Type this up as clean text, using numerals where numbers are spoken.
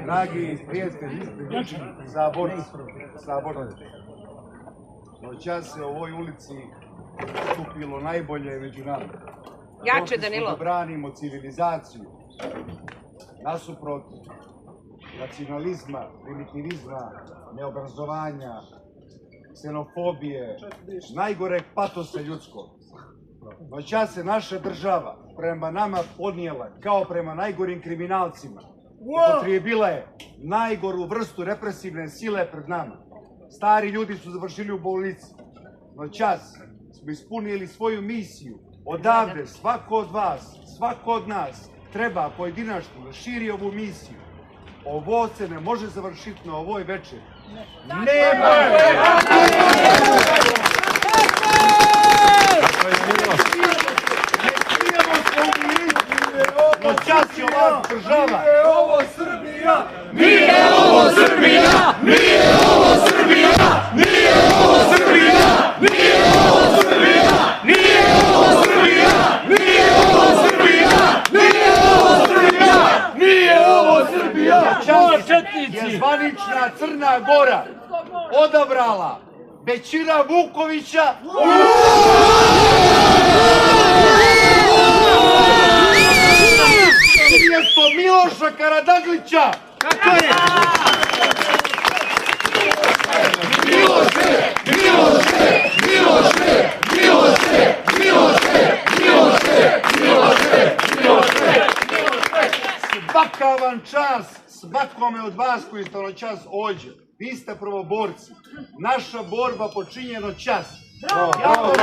Dragi prijatelji, saborci, noćas se u ovoj ulici skupilo najbolje među nama. Jače, Danilo. Da branimo civilizaciju, nasuprot nacionalizma, primitivizma, neobrazovanja, ksenofobije, najgoreg patosa ljudskog. Noćas se naša država prema nama podnijela kao prema najgorim kriminalcima. Upotrijebila je najgoru vrstu represivne sile pred nama. Stari ljudi su završili u bolnici. Noćas smo ispunili svoju misiju. Odavde svako od vas, svako od nas treba pojedinačno da širi ovu misiju. Ovo se ne može završiti na ovoj večeri. Noćas je ova država. Nije ovo Srbija! Nije ovo Srbija! Nije ovo Srbija! Nije ovo Srbija! Nije ovo Srbija! Nije ovo Srbija! Nije ovo Srbija! Nije ovo Srbija! Nije ovo Srbija! Je zvanična Crna Gora odabrala Bećira Vukovića umjesto Miloša Karadaglića. Kako je? Miloše! Miloše! Miloše! Miloše! Miloše! Miloše! Miloše! Miloše! Svaka vam čast, svakome od vas koji ste noćas ovdje. Vi ste prvoborci. Naša borba počinje noćas. Bravo!